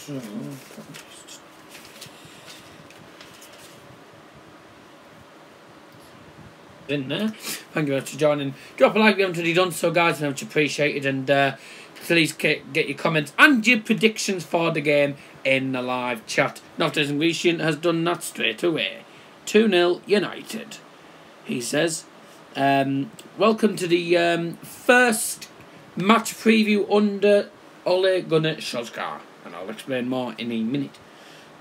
So, in there. Thank you very much for joining. Drop a like if you haven't already done so, guys. Very much appreciated. And please get your comments and your predictions for the game in the live chat. Noftes and Grecian has done that straight away. 2-0 United. He says, welcome to the first match preview under Ole Gunnar Solskjaer. And I'll explain more in a minute.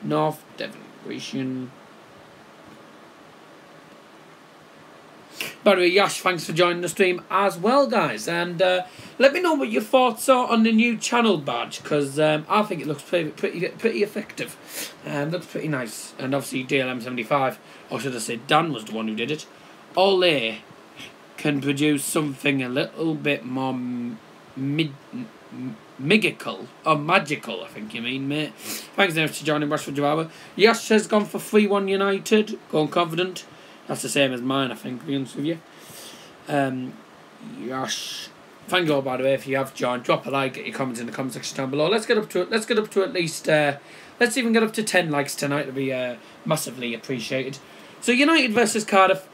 North Devon Grecian. By the way, Yash, thanks for joining the stream as well, guys. And let me know what your thoughts are on the new channel badge, because I think it looks pretty effective. Looks pretty nice. And obviously DLM75, or should I say Dan was the one who did it. Ole can produce something a little bit more magical, I think you mean, mate. Thanks very much for joining Rashford Joao. Yash has gone for 3-1 United, going confident. That's the same as mine, I think, to be honest with you. Yash, thank you all, by the way, if you have joined. Drop a like, get your comments in the comment section down below. Let's get up to at least let's even get up to 10 likes tonight. It'll be massively appreciated. So United versus Cardiff,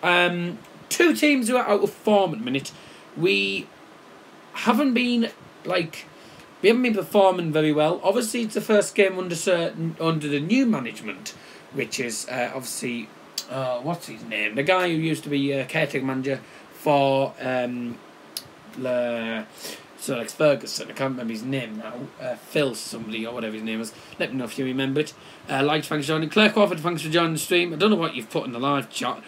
two teams who are out of form at the minute. We haven't been performing very well. Obviously, it's the first game under the new management, which is obviously. What's his name? The guy who used to be caretaker manager for Sir Alex Ferguson. I can't remember his name now. Phil somebody or whatever his name is. Let me know if you remember it. Thanks for joining. Claire Crawford, thanks for joining the stream. I don't know what you've put in the live chat.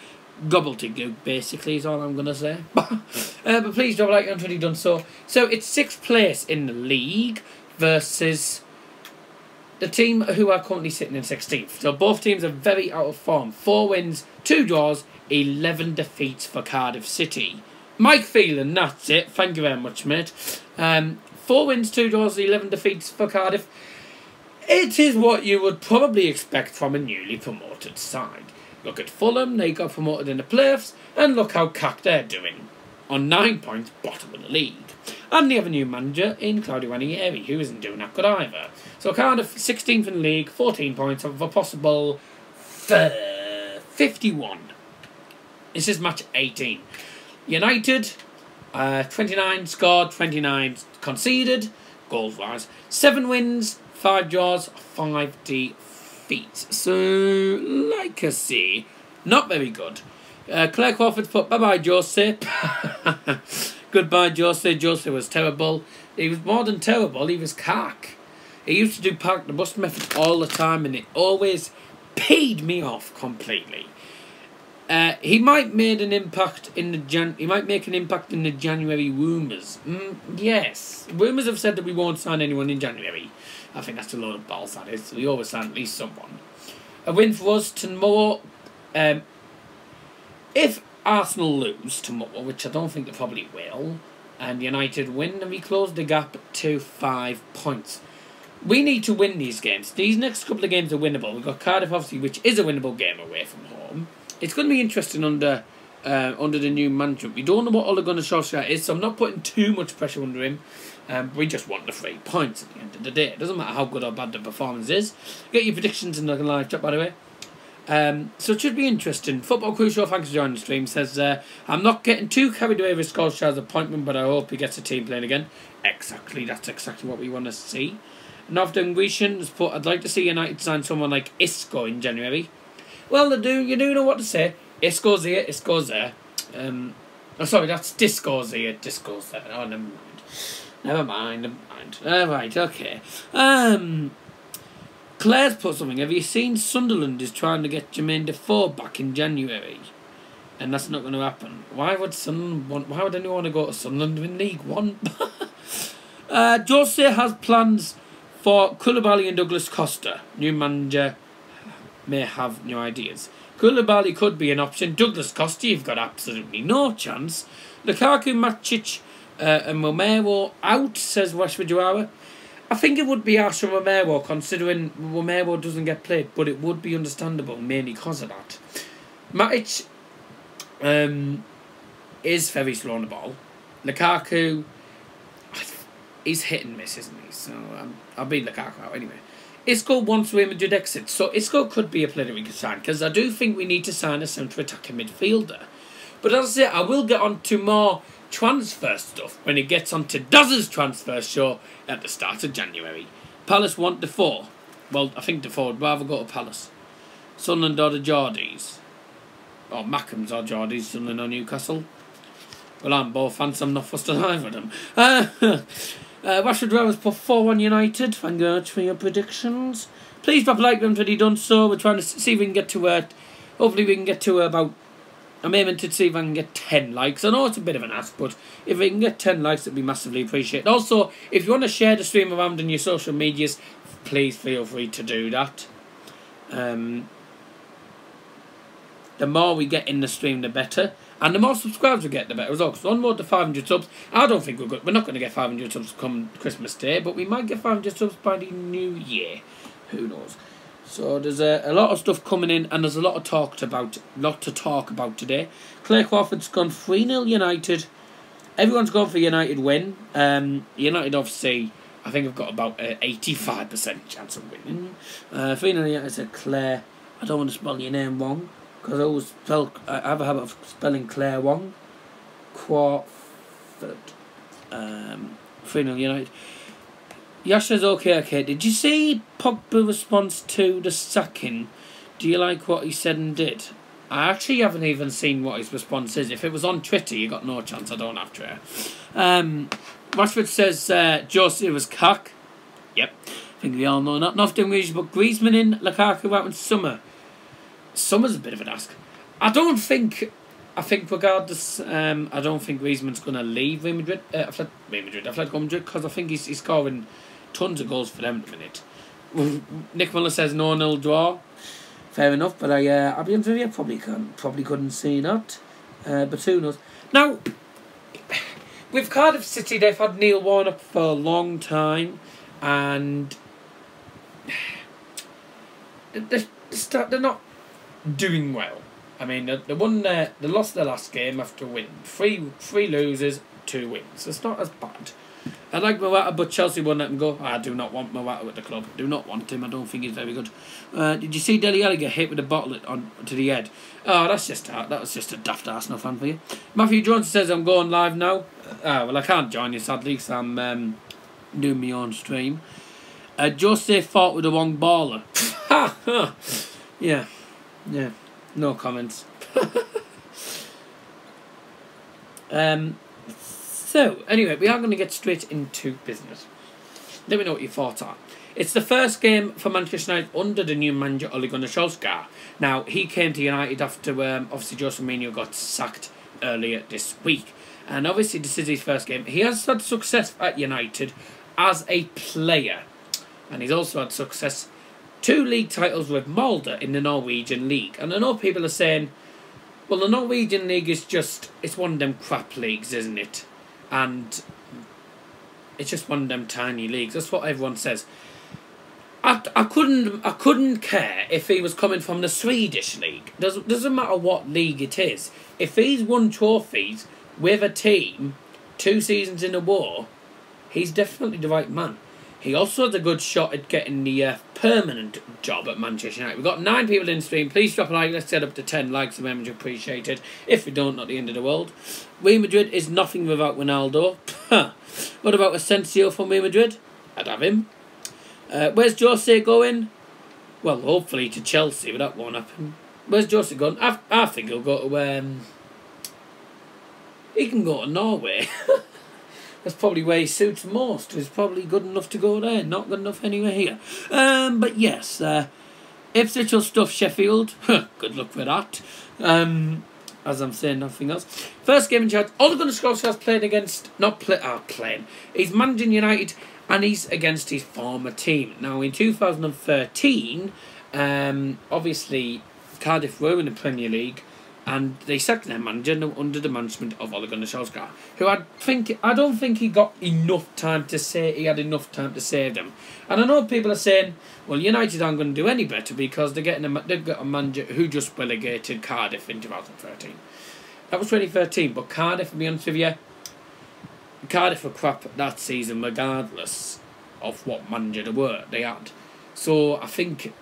Gobbledygook, basically, is all I'm going to say. But please drop a like if you haven't already done so. So it's 6th place in the league versus the team who are currently sitting in 16th. So both teams are very out of form. 4 wins, 2 draws, 11 defeats for Cardiff City. Mike Phelan, that's it. Thank you very much, mate. 4 wins, 2 draws, 11 defeats for Cardiff. It is what you would probably expect from a newly promoted side. Look at Fulham, they got promoted in the playoffs, and look how cack they're doing. On 9 points, bottom of the league. And they have a new manager in Claudio Ranieri, who isn't doing that good either. So Cardiff, 16th in the league, 14 points of a possible 51. This is match 18. United, 29 scored, 29 conceded, goals-wise. 7 wins, 5 draws, 5 defeats. So, like I say, not very good. Claire Crawford put, bye-bye, Jose. Goodbye, Jose. Jose was terrible. He was more than terrible, he was cack. He used to do park the bus method all the time, and it always paid me off completely. He might make an impact in the January rumours. Yes, rumours have said that we won't sign anyone in January. I think that's a load of balls, that is. We always sign at least someone. A win for us tomorrow. If Arsenal lose tomorrow, which I don't think they probably will, and United win, then we close the gap to 5 points. We need to win these games. These next couple of games are winnable. We've got Cardiff, obviously, which is a winnable game away from home. It's going to be interesting under the new management. We don't know what Ole Gunnar Solskjaer is, so I'm not putting too much pressure under him. We just want the 3 points at the end of the day. It doesn't matter how good or bad the performance is. Get your predictions in the live chat, by the way. So it should be interesting. Football Crucial, thanks for joining the stream, says, I'm not getting too carried away with Solskjaer's appointment, but I hope he gets a team playing again. Exactly, that's exactly what we want to see. Northern Grecian has put, I'd like to see United sign someone like Isco in January. Well, you do know what to say. Isco's here, Isco's there. Oh, sorry, that's Disco's here, Disco's there. Oh, never mind. Right, okay. Claire's put something. Have you seen Sunderland is trying to get Jermaine Defoe back in January? And that's not going to happen. Why would anyone want to go to Sunderland in League One? Jose has plans for Koulibaly and Douglas Costa. New manager may have new ideas. Koulibaly could be an option. Douglas Costa, you've got absolutely no chance. Lukaku, Matic, and Romero out, says Rashford Joao. I think it would be harsh on Romero, considering Romero doesn't get played, but it would be understandable, mainly because of that. Matic is very slow on the ball. Lukaku, he's hit and miss, isn't he? So I'll beat Lukaku out anyway. Isco wants Real Madrid exits, so Isco could be a player we could sign, because I do think we need to sign a centre attacking midfielder. But as I say, I will get on to more transfer stuff when it gets on to Daz's transfer show at the start of January. Palace want Defoe. Well, I think Defoe would rather go to Palace. Sunderland or the Geordies. Or Mackems or Geordies, Sunderland or Newcastle. Well, I'm both fans, I'm not fussed alive with them. Rashford Rivers put 4-1 United. Thank you very much for your predictions. Please drop a like when you've done so. We're trying to see if we can get to hopefully we can get to about, I'm aiming to see if I can get 10 likes. I know it's a bit of an ask, but if we can get 10 likes, it'd be massively appreciated. Also, if you want to share the stream around in your social medias, please feel free to do that. The more we get in the stream, the better. And the more subscribers we get, the better as well. Because on road to 500 subs, I don't think we're not going to get 500 subs come Christmas Day, but we might get 500 subs by the new year. Who knows? So there's a lot of stuff coming in, and there's a lot to talk about today. Clay Crawford's gone 3-0 United. Everyone's gone for United win. United obviously, I think I've got about an 85% chance of winning. 3-0 United said Claire. I don't want to spell your name wrong, because I have a habit of spelling Claire wrong. Crawford. 3-0 United. Yasha's okay. Did you see Pogba's response to the sacking? Do you like what he said and did? I actually haven't even seen what his response is. If it was on Twitter, you got no chance. I don't have Twitter. Rashford says Jose was cock. Yep. I think we all know that. Nothing Grealish, but Griezmann in, Lukaku out in summer. Summer's a bit of an ask. I think regardless, I don't think Griezmann's going to leave Real Madrid. Atletico Madrid, because I think he's scoring tons of goals for them at the minute. Nick Miller says 0-0 draw. Fair enough, but I'll be honest with you, probably couldn't see that. But who knows? Now, with Cardiff City, they've had Neil Warnock for a long time, and they're not doing well. I mean, they lost their last game after winning. Three losers, 2 wins. It's not as bad. I like Morata, but Chelsea won't let him go. I do not want Morata at the club. Do not want him. I don't think he's very good. Did you see Dele Alli get hit with a bottle to the head? Oh, that was just a daft Arsenal fan for you. Matthew Jones says I'm going live now. Well, I can't join you sadly because I'm doing my own stream. Jose fought with the wrong baller. Yeah. No comments. So, anyway, we are going to get straight into business. Let me know what your thoughts are. It's the first game for Manchester United under the new manager, Ole Gunnar Solskjaer. Now, he came to United after, obviously, Jose Mourinho got sacked earlier this week. And obviously, this is his first game. He has had success at United as a player. And he's also had success, 2 league titles with Molde in the Norwegian League. And I know people are saying, well, the Norwegian League is it's one of them crap leagues, isn't it? And it's just one of them tiny leagues. That's what everyone says. I couldn't care if he was coming from the Swedish league. Doesn't matter what league it is. If he's won trophies with a team 2 seasons in a row, he's definitely the right man. He also has a good shot at getting the permanent job at Manchester United. We've got 9 people in the stream. Please drop a like. Let's get up to 10 likes. I'm very much appreciated. If we don't, not the end of the world. Real Madrid is nothing without Ronaldo. What about Asensio from Real Madrid? I'd have him. Where's Jose going? Well, hopefully to Chelsea, but that won't happen. Where's Jose going? I think he'll go to... he can go to Norway. That's probably where he suits most. He's probably good enough to go there. Not good enough anywhere here. But yes, Ipswich will stuff Sheffield. Good luck with that. As I'm saying, nothing else. First game in charge. Ole Gunnar Solskjaer's playing against... playing. He's managing United, and he's against his former team. Now, in 2013, obviously, Cardiff were in the Premier League, and they sacked their manager under the management of Ole Gunnar Solskjaer, who I don't think he got enough time to say he had enough time to save them. And I know people are saying, well, United aren't going to do any better because they've got a manager who just relegated Cardiff in 2013. That was 2013, but Cardiff, to be honest with you, Cardiff were crap that season regardless of what manager they had. So I think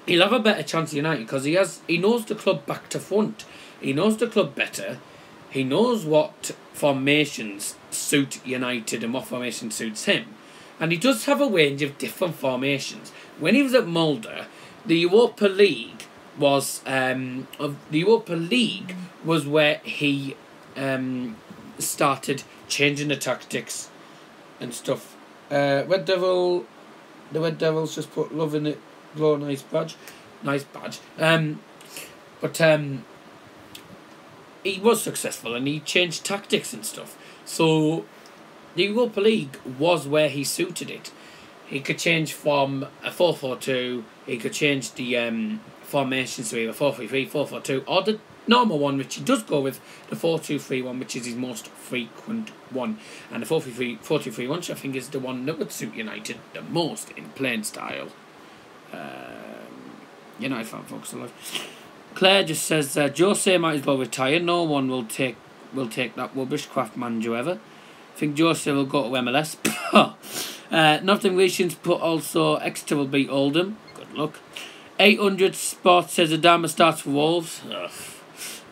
he'll have a better chance at United because he knows the club back to front. He knows the club better. He knows what formations suit United and what formation suits him. And he does have a range of different formations. When he was at Mulder, the Europa League was where he started changing the tactics and stuff. The Red Devils just put love in it. Blow, nice badge. He was successful and he changed tactics and stuff. So the Europa League was where he suited it. He could change from a 4-4-2. He could change the formations to either 4-3-3, 4-4-2, or the normal one, which he does go with, the 4-2-3-1, which is his most frequent one. And the 4-2-3-1, which I think is the one that would suit United the most in playing style. United fan folks alive. Claire just says Jose might as well retire. No one will take that rubbish craft manager ever. I think Jose will go to MLS. Nothing Relations put also Exeter will beat Oldham. Good luck. 800 Sports says Adama starts for Wolves.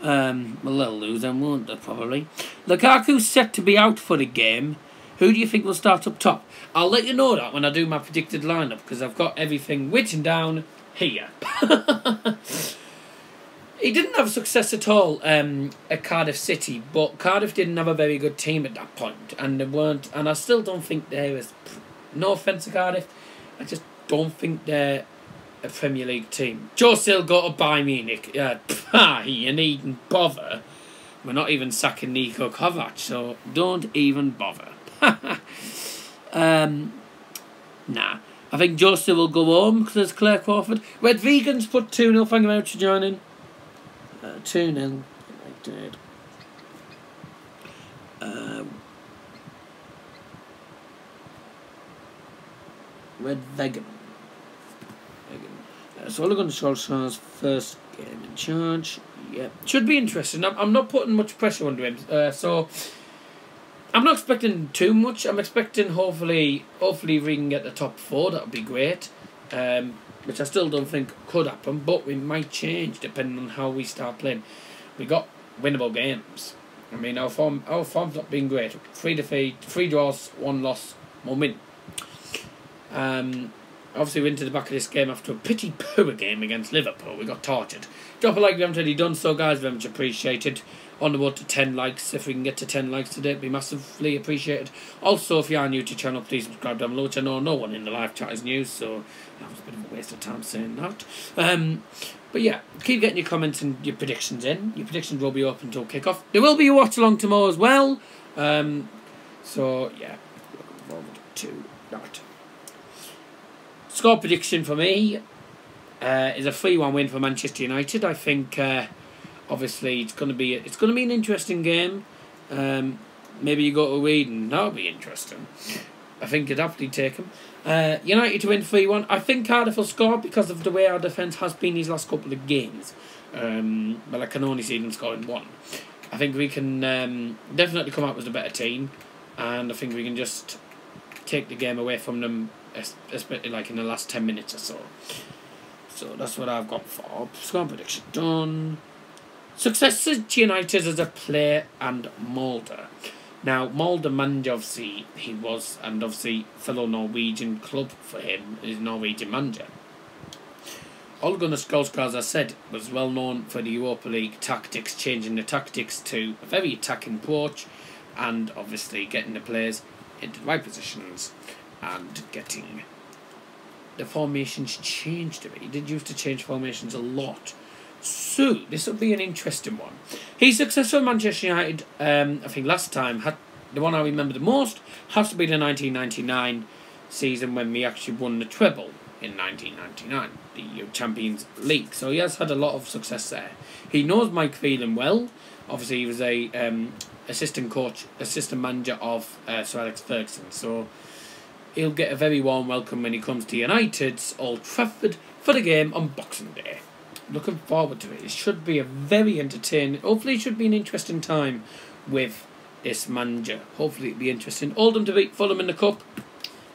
Well, they'll lose them, won't they, probably. Lukaku's set to be out for the game. Who do you think will start up top? I'll let you know that when I do my predicted lineup because I've got everything written down here. He didn't have success at all at Cardiff City, but Cardiff didn't have a very good team at that point, and they weren't. And I still don't think there was. No offence to Cardiff, I just don't think they're a Premier League team. Joe got to Bayern Munich. You needn't bother. We're not even sacking Niko Kovac, so don't even bother. Nah. I think Jose will go home because there's Claire Crawford. Red Vegans put 2-0. Thank you very much for joining. 2-0. Red Vegan. So Ole Gunnar Solskjaer's first game in charge. Yeah, should be interesting. I'm not putting much pressure onto him. So I'm not expecting too much. I'm expecting hopefully we can get the top 4. That would be great. Which I still don't think could happen, but we might change depending on how we start playing. We got winnable games. I mean, our form's not been great. 3 defeats, 3 draws, 1 loss, 1 win. Obviously, we went to the back of this game after a pretty poor game against Liverpool. We got tortured. Drop a like if you haven't already done so, guys. Very much appreciated. On the road to 10 likes. If we can get to 10 likes today, it'd be massively appreciated. Also, if you are new to the channel, please subscribe down below, which I know no one in the live chat is new, so that was a bit of a waste of time saying that. But yeah, keep getting your comments and your predictions in. Your predictions will be open until kick-off. There will be a watch-along tomorrow as well. So, yeah, looking forward to that. Score prediction for me is a 3-1 win for Manchester United. I think... obviously, it's going to be an interesting game. Maybe you go to Reading. That'll be interesting. I think you'd happily take them. United to win 3-1. I think Cardiff will score because of the way our defence has been these last couple of games. But I can only see them scoring 1. I think we can definitely come out with a better team, and I think we can just take the game away from them, especially like in the last 10 minutes or so. So that's what I've got for score prediction done. Success to United as a player and Mulder. Now, Mulder manager, obviously, he was, and obviously, fellow Norwegian club for him, is Norwegian manager. Ole Gunnar Solskjaer, as I said, was well known for the Europa League tactics, changing the tactics to a very attacking approach, and obviously getting the players into the right positions and getting the formations changed a bit. He did used to change formations a lot. So, this will be an interesting one. He's successful at Manchester United, I think last time, the one I remember the most, has to be the 1999 season when we actually won the treble in 1999, the Champions League. So he has had a lot of success there. He knows Mike Phelan well. Obviously, he was a assistant manager of Sir Alex Ferguson. So he'll get a very warm welcome when he comes to United's Old Trafford for the game on Boxing Day. Looking forward to it. It should be a very entertaining... Hopefully it should be an interesting time with this manager. Hopefully it'll be interesting. Oldham to beat Fulham in the Cup.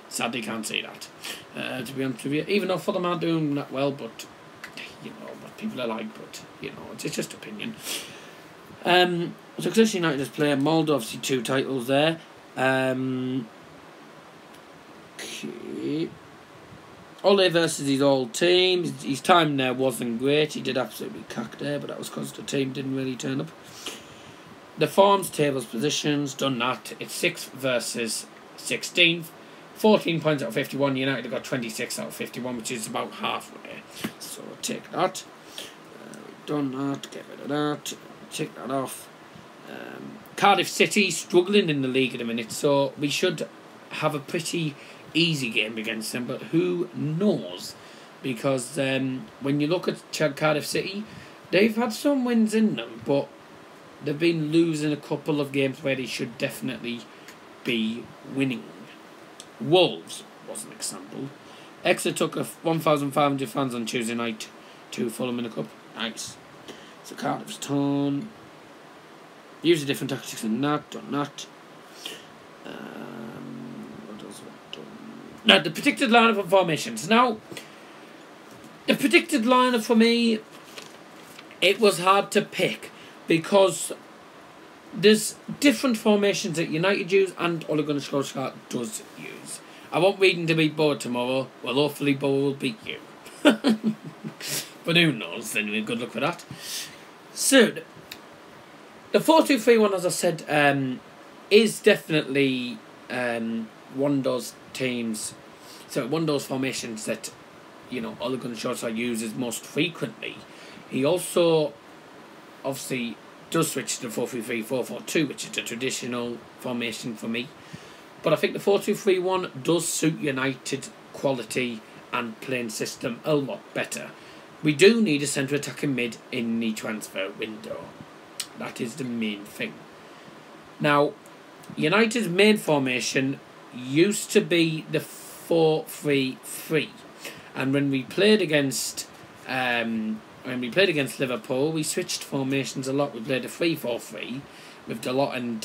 Sadly can't see that. to be honest with you. Even though Fulham aren't doing that well, but you know what people are like. But you know, it's just opinion. Success United has played Molde, obviously 2 titles there. Okay. Ole versus his old team. His time there wasn't great. He did absolutely cack there, but that was because the team didn't really turn up. The forms, tables, positions, done that. It's 6th versus 16th. 14 points out of 51. United got 26 out of 51, which is about halfway. So take that. We've done that. Get rid of that. Take that off. Cardiff City struggling in the league at the minute, so we should have a pretty easy game against them, but who knows? Because when you look at Cardiff City, they've had some wins in them, but they've been losing a couple of games where they should definitely be winning. Wolves was an example. Exeter took 1,500 fans on Tuesday night to Fulham in the cup. Nice. So Cardiff's turn. Use a different tactics than that. Done that. What else have I done? Now, the predicted lineup of formations. Now, the predicted lineup for me, it was hard to pick because there's different formations that United use and Ole Gunnar Solskjaer does use. I want Reading to beat Boa tomorrow. Well, hopefully Boa will beat you. But who knows? Anyway, good luck with that. So, the 4-2-3-1, as I said, is definitely one of those teams. So, one of those formations that, you know, Ole Gunnar Solskjaer uses most frequently. He also, obviously, does switch to the 4-3-3, 4-4-2, which is the traditional formation for me. But I think the 4-2-3-1 does suit United quality and playing system a lot better. We do need a centre attacking mid in the transfer window. That is the main thing. Now, United's main formation used to be the 4-3-3, and when we played against Liverpool, we switched formations a lot. We played a 3-4-3 with Dalot and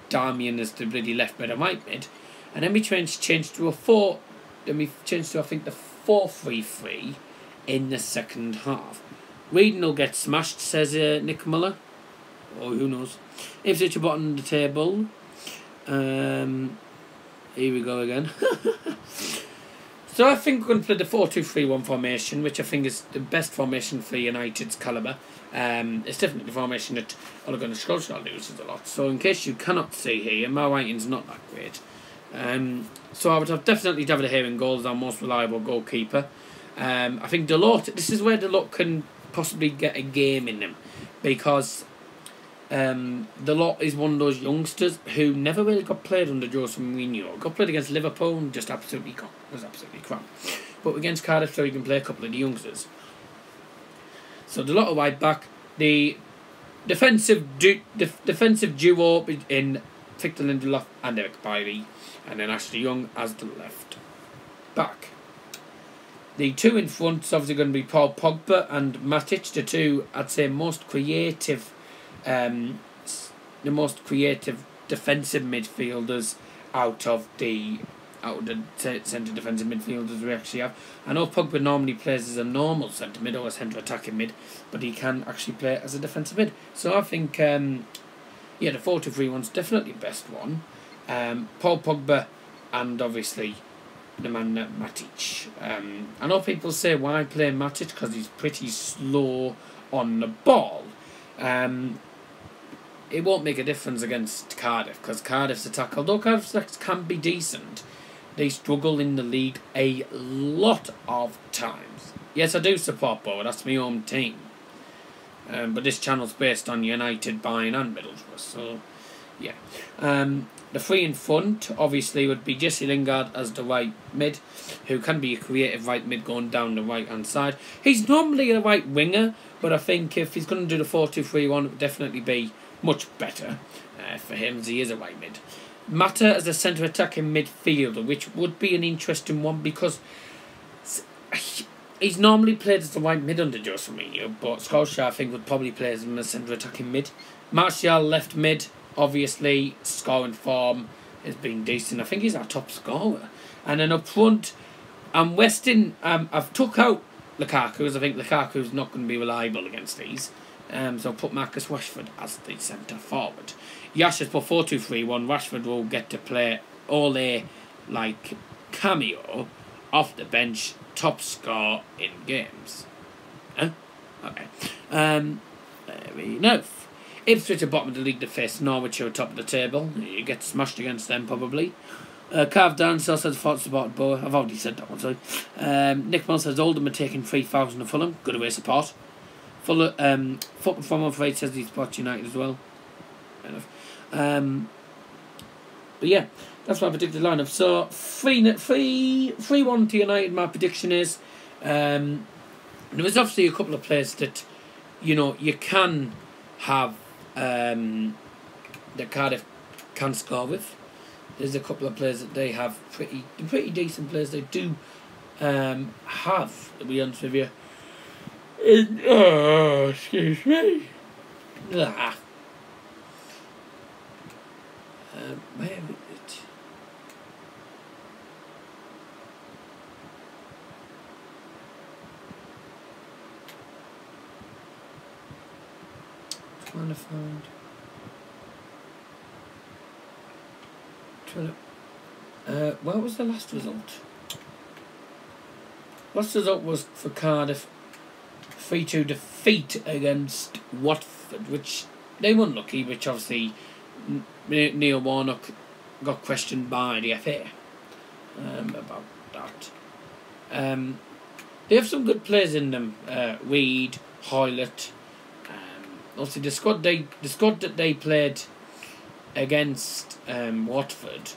Darmian as the bloody left mid and right mid, and then we changed to a 4. Then we changed to, I think, the 4-3-3 in the second half. Reading will get smashed, says Nick Muller. Or who knows. Ipswich are bottom of the table. Here we go again. So I think we're going to play the 4-2-3-1 formation, which I think is the best formation for United's calibre. It's definitely the formation that Ole Gunnar Solskjaer uses a lot. So in case you cannot see here, my writing's not that great. So I would have definitely David De Gea in goal as our most reliable goalkeeper. I think Dalot, this is where Dalot can possibly get a game in him, because Dalot is one of those youngsters who never really got played under Jose Mourinho. Got played against Liverpool and just absolutely crap. But against Cardiff, so he can play a couple of the youngsters. So Dalot a wide back. The defensive duo in Victor Lindelof and Eric Bailly, and then Ashley Young as the left back. The two in front is obviously going to be Paul Pogba and Matic, the two, I'd say, most creative defensive midfielders out of the centre defensive midfielders we actually have. I know Pogba normally plays as a normal centre mid or a centre attacking mid, but he can actually play as a defensive mid. So I think the 4-2-3-1's definitely the best one. Paul Pogba and obviously the man Matic. I know people say why play Matic because he's pretty slow on the ball. It won't make a difference against Cardiff because Cardiff's attack, although Cardiff's attack can be decent, they struggle in the league a lot of times. Yes, I do support Boa, that's my home team. But this channel's based on United, Bayern and Middlesbrough, so yeah. The three in front obviously would be Jesse Lingard as the right mid, who can be a creative right mid going down the right hand side. He's normally a right winger, but I think if he's going to do the 4-2-3-1, it would definitely be much better for him as he is a right mid. Mata as a centre attacking midfielder, which would be an interesting one because he's normally played as the right mid under Jose Mourinho, but Solskjaer I think would probably play as a centre attacking mid. Martial left mid, obviously scoring form has been decent. I think he's our top scorer. And then up front, I'm resting. I've took out Lukaku, as I think Lukaku's not going to be reliable against these. So I'll put Marcus Rashford as the centre forward. Yash has put 4-2-3-1. Rashford will get to play all a like cameo off the bench, top score in games. Huh? Okay. Very enough. Ipswich are bottom of the league to face Norwich, who are top of the table. You get smashed against them probably. Carved down, still says thoughts about Bow. I've already said that one, sorry. Nick Mill says Oldham are taking 3,000 of Fulham. Good away support. Football from Afraid says he supports United as well. Fair enough. But yeah, that's my predicted lineup. So 3-1 to United. My prediction is. There was obviously a couple of players that, you can have that Cardiff can score with. There's a couple of players that they have pretty decent players. They do have, to be honest with you. Excuse me. Where is it? Trying to find. What was the last result? Last result was for Cardiff 3-2 defeat against Watford, which they were unlucky, which obviously Neil Warnock got questioned by the FA about that. They have some good players in them. Reed, Hoylett. Also the squad that they played against Watford,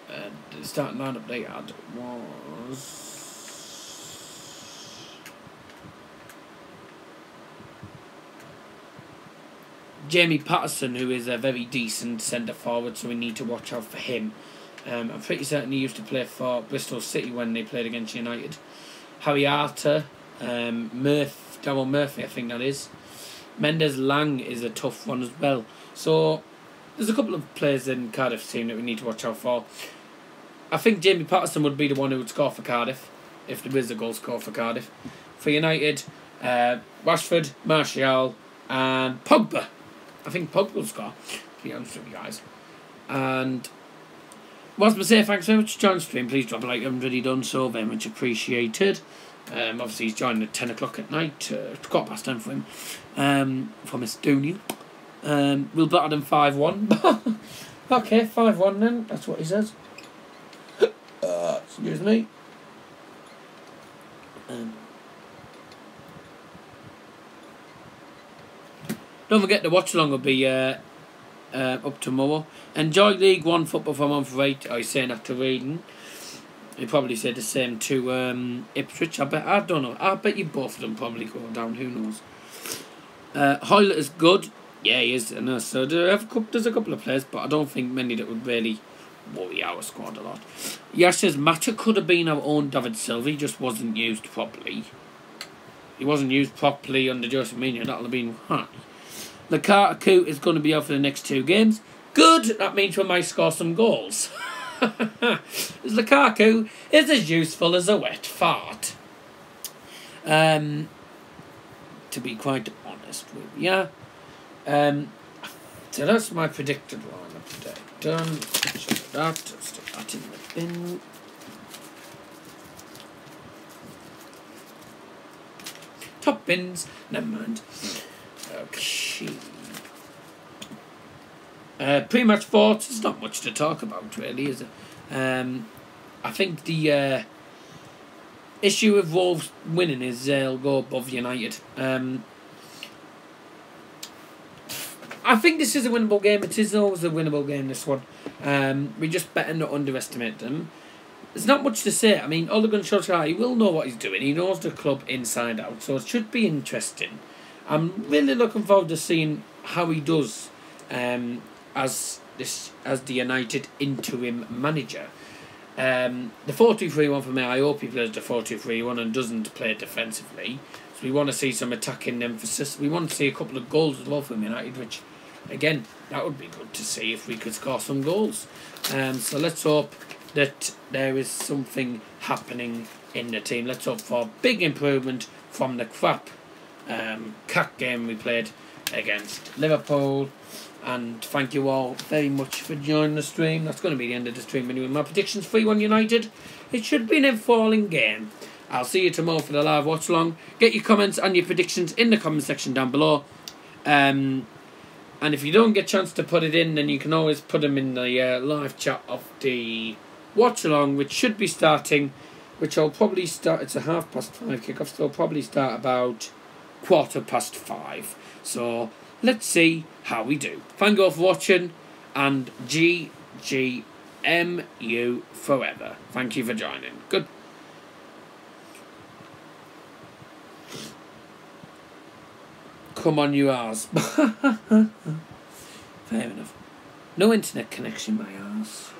the starting lineup they had was Jamie Patterson, who is a very decent centre forward, so we need to watch out for him. I'm pretty certain he used to play for Bristol City when they played against United. Harry Arter, Darryl Murphy, I think that is. Mendes Lang is a tough one as well. So there's a couple of players in Cardiff's team that we need to watch out for. I think Jamie Patterson would be the one who would score for Cardiff, if there is a goal score for Cardiff. For United, Rashford, Martial and Pogba. I think Pogba will score, to be honest with you guys. And was say thanks very much for joining the stream. Please drop a like if you haven't already done so. Very much appreciated. Obviously he's joining at 10 o'clock at night. It's got past 10 for him. From Estonia. We'll batter them 5-1. Okay, 5-1 then. That's what he says. Excuse me. Don't forget the watch along will be up tomorrow. Enjoy League One football from on for 8. I was saying after reading. He probably said the same to Ipswich. I don't know. I bet you both of them probably go down. Who knows? Hoylett is good. Yeah, he is. So there's a couple of players, but I don't think many that would really worry our squad a lot. Yash says Mata could have been our own David Silva. He just wasn't used properly. He wasn't used properly under Jose Mourinho. That'll have been hard. Lukaku is going to be out for the next 2 games. Good. That means we might score some goals. Lukaku is as useful as a wet fart. To be quite honest with you. So that's my predicted lineup today. Done. Check that. Stick that in the bin. Top bins. Never mind. Okay. Pre-match thoughts. There's not much to talk about, really, is it? I think the issue with Wolves winning is they'll go above United. I think this is a winnable game. It is always a winnable game, this one. We just better not underestimate them. There's not much to say. I mean, Ole Gunnar Solskjaer, he will know what he's doing. He knows the club inside out, so it should be interesting. I'm really looking forward to seeing how he does as the United interim manager. The 4-2-3-1 for me, I hope he plays the 4-2-3-1 and doesn't play defensively. So we want to see some attacking emphasis. We want to see a couple of goals as well from United, which, again, that would be good to see if we could score some goals. So let's hope that there is something happening in the team. Let's hope for big improvement from the crap cack game we played against Liverpool. And thank you all very much for joining the stream. That's going to be the end of the stream anyway. My predictions: 3-1 United. It should be an enthralling game. I'll see you tomorrow for the live watch along. Get your comments and your predictions in the comment section down below. And if you don't get a chance to put it in, then you can always put them in the live chat of the watch along, which should be starting, which I'll probably start. It's a 5:30 kickoff, so I'll probably start about 5:15. So let's see how we do. Thank you all for watching, and GGMU forever. Thank you for joining. Good. Come on, you arse. Fair enough. No internet connection, my arse.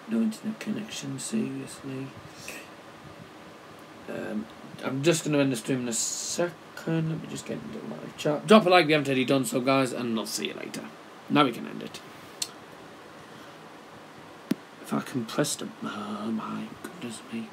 No internet connection, seriously. I'm just going to end the stream in a second. Let me just get into my chat. Drop a like if you haven't already done so, guys, and I'll see you later. Now we can end it. If I can press the... Oh, my goodness me.